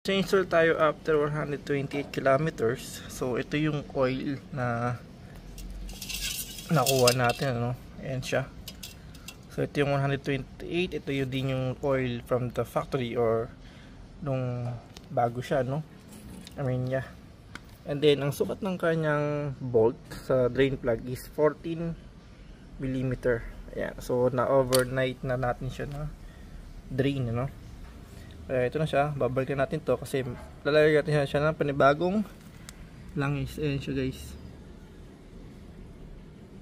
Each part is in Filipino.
Change oil tayo after 128 kilometers. So ito yung oil na nakuha natin, ano? Ayan siya. So ito yung 128, ito yung din yung oil from the factory or nung bago siya, no? I mean, yeah. And then ang sukat ng kanyang bolt sa drain plug is 14 mm. Ayan. So na overnight na natin siya na drain, no? Ito na siya, babalikan natin to kasi lalagyan natin siya ng panibagong langis. Ayan siya, guys.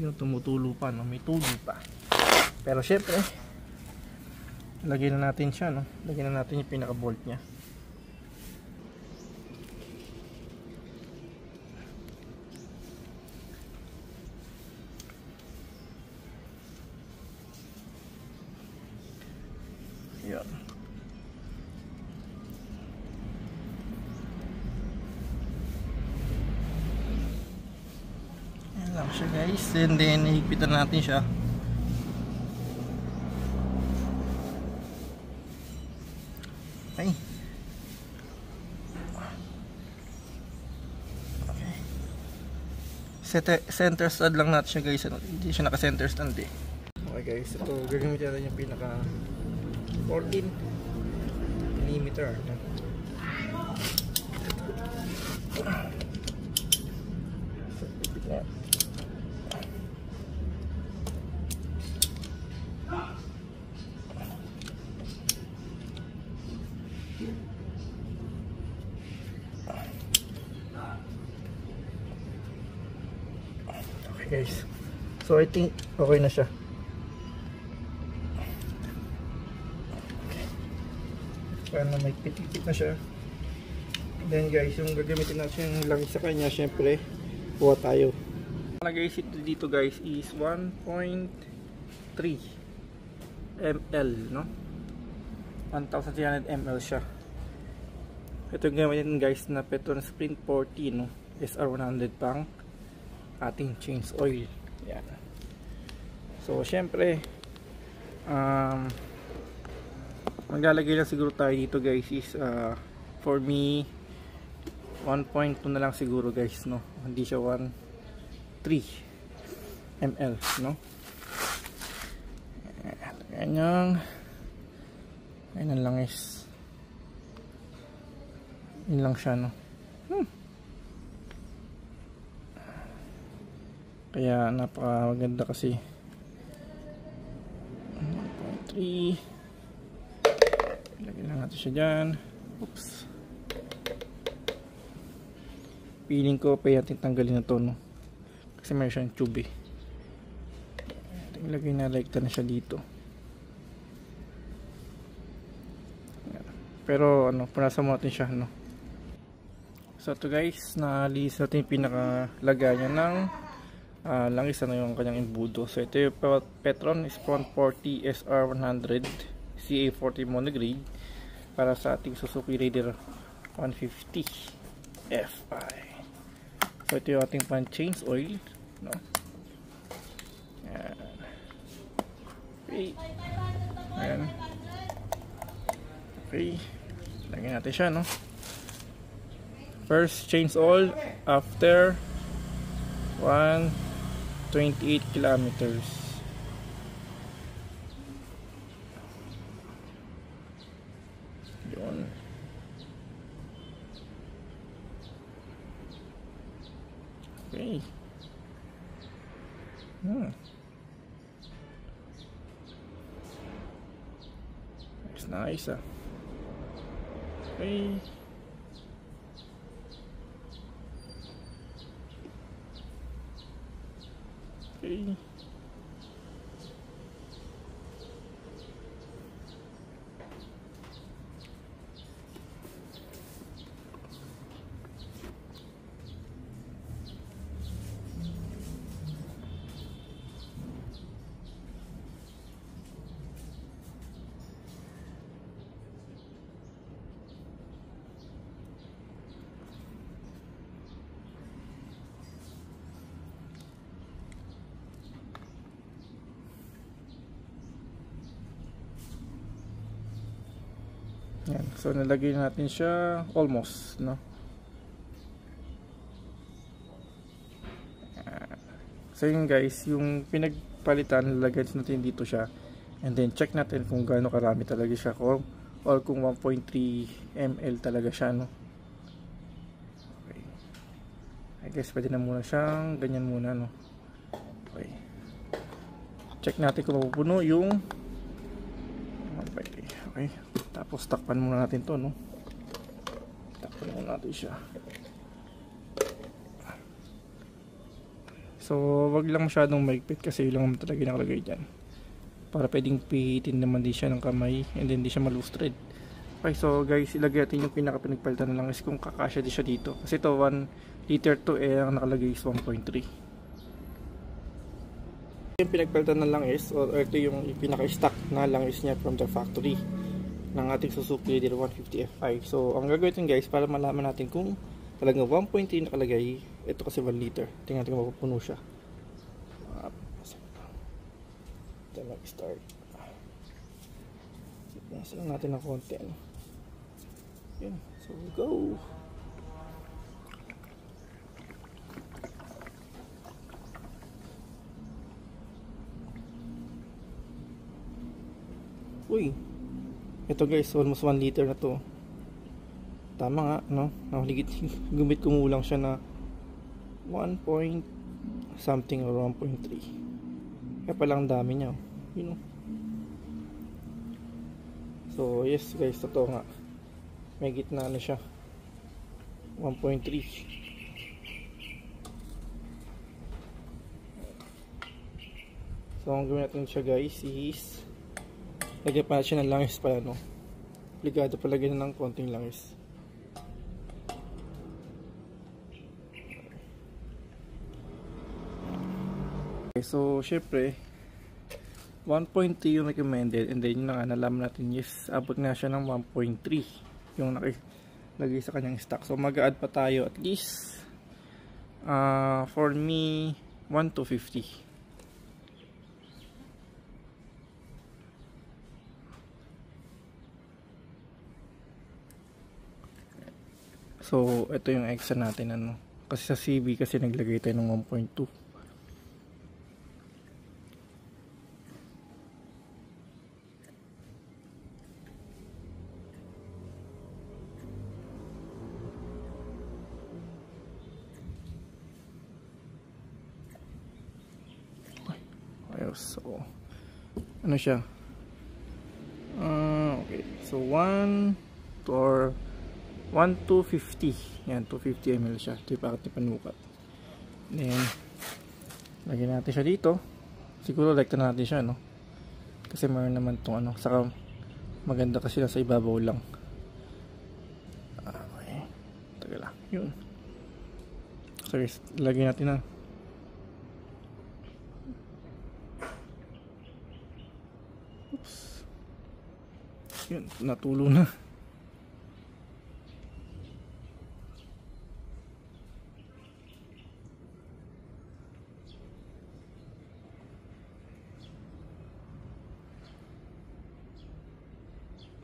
Yung tumutulo pa, no? May tulo pa. Pero syempre, lagyan na natin siya, no? Lagyan na natin yung pinaka bolt niya. Yan. Ayan lang siya, guys. And then higpitan natin siya. Okay. Center stud lang natin siya, guys. Hindi siya naka center stand eh. Okay, guys, ito gagamitin natin yung pinaka 14 mm. Okay, guys, so I think okay na siya. Para may pit-pit na siya. Then guys, yung gagamitin natin yung langis sa kanya, syempre buha tayo. Guys, ito dito guys is 1.3 ml, no? 1300 ml siya. Ito yung gamitin guys na Petron Sprint 40, no? SR100 pang ating change oil. Yan. So syempre maglalagay lang siguro tayo dito guys is for me 1.2 na lang siguro guys, no? Hindi siya 1.3 ml, no? Ganyan lang is yun lang siya, no? Kaya napaka maganda kasi 1.3. Lagyan lang natin siya dyan. Oops. Feeling ko pa natin tanggalin na to, no? Kasi mayroon siyang tube eh. Ilagay na like na siya dito. Pero ano, punasa mo natin siya, no? So ito guys, naalis natin yung pinakalagay niya ng langis na yung kanyang imbudo. So ito yung Petron Sprint 40 SR100 CA40 monograde para sa ating Suzuki Raider 150 Fi. So ito yung ating pan change oil, no? Ayan. Okay. Ayan. Okay. Lagyan natin siya, no? First change oil after 128 kilometers. Yun. Okay. It's nice, ah. Okay. Okay. Yan. So nalagay natin siya almost, no? So yun guys, yung pinagpalitan, lalagay natin dito siya. And then check natin kung gaano karami talaga siya, or kung 1.3 ml talaga siya, no? Okay. I guess pwede na muna siyang ganyan muna, no? Okay. Check natin kung mapupuno yung 1.3. Okay. Tapos takpan muna natin to, no? Takpan muna natin siya. So wag lang masyadong maigpit kasi yun lang talaga nakalagay dyan, para pwedeng pihitin naman din siya ng kamay and then di siya ma-loose thread. Okay, so guys, ilagay natin yung pinaka pinagpalitan na lang is kung kakasya din siya dito, kasi ito 1 liter to ang nakalagay is 1.3. Yung pinagpalitan na lang is, or ito yung pinaka-stock na lang is niya from the factory ng ating Suzuki Leader 150 Fi. So ang gagawin natin guys, para malaman natin kung talagang 1.3 nakalagay, ito kasi 1 liter, tingnan natin kung mapupuno siya. Ito mag-start, nasa lang natin ng konti, ano? Yun, so go. Uy, ito guys, almost 1 liter na to. Tama nga, no? Nakaligit, gumit kumulang siya na 1 point something or 1.3. Kaya palang dami niya, you know. So yes guys, totoo nga, may gitna na siya, 1.3. So ang gawin natin siya guys is lagyan pa natin siya ng langis pala, no? Obligado pala ganyan ng konting langis. Okay, so syempre 1.3 yung recommended, and then yun na nga, nalaman natin yes, abot nga siya ng 1.3 yung nakilagay sa kanyang stock. So mag-add pa tayo at least for me 1 to 50. So ito yung extra natin, ano, kasi sa CB kasi naglagay tayo ng 1.2. So ano siya, okay, so 1 to 50, yan, 250 ml siya. Ito yung packet ni panukat. Then lagyan natin siya dito, siguro like na natin siya, no, kasi mayroon naman itong ano, saka maganda kasi nasa ibabaw lang. Okay, taga lang yun. So guys, lagyan natin na. Yun, natulo na.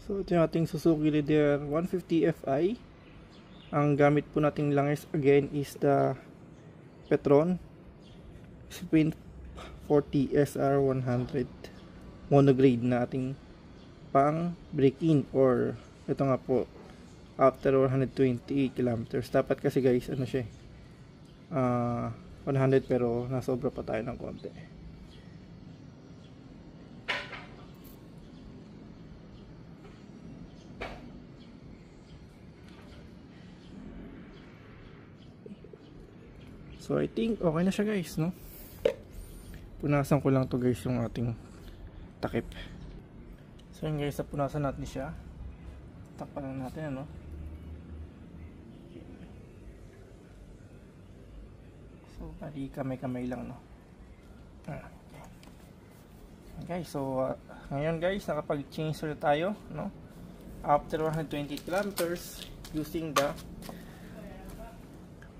So ito yung ating Suzuki Leader 150 Fi. Ang gamit po nating langis again is the Petron Sprint 40 SR100 monograde na ating pang break-in, or ito nga po after 128 kilometers. Dapat kasi guys, ano siya, 100, pero nasobra pa tayo ng konti. So I think okay na siya guys, no? Punasan ko lang to guys yung ating takip. So yun guys, punasan natin siya. Takpan lang natin, ano? So bali kamay-kamay lang, no? Okay. Okay, so ngayon guys, nakapag-change ulit tayo, no? After 120 kilometers using the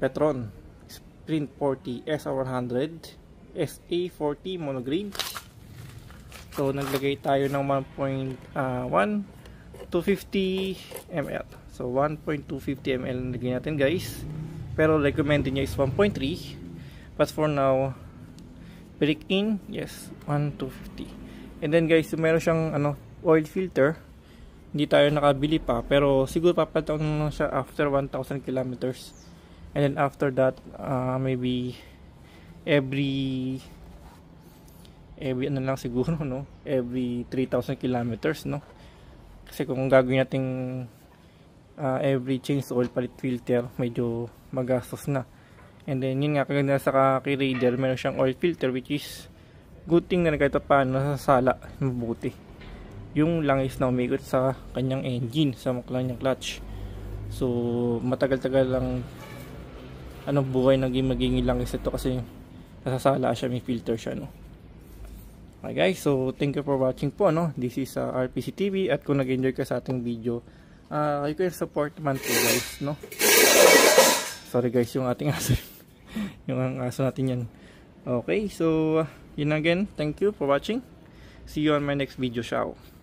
Petron Sprint 40 SR100 SA40 monograde. So naglagay tayo ng 1.1 250 ml. So 1.250 ml nilagay natin guys. Pero recommended niya is 1.3. But for now, break in, yes, 1.250. And then guys, meron siyang oil filter. Hindi tayo nakabili pa, pero siguro papalitan na siya after 1,000 kilometers. And then after that, maybe every ano lang siguro, no? Every 3,000 kilometers, no? Kasi kung gagawin nating every change oil palit filter, medyo magastos na. And then yun nga, kaganda sa kay Raider, meron siyang oil filter which is good thing na kahit paano nasasala mabuti. Yung langis na umikot sa kanyang engine, sa kanyang clutch. So matagal-tagal lang buhay magiging langis ito kasi nasasala siya, may filter siya, no. Okay guys, so thank you for watching po, no. This is RPC TV, at kung nag-enjoy ka sa ating video, you can support man po guys, no. Sorry guys, yung ating aso yung aso natin yan. Okay, so yun again, thank you for watching. See you on my next video. Ciao.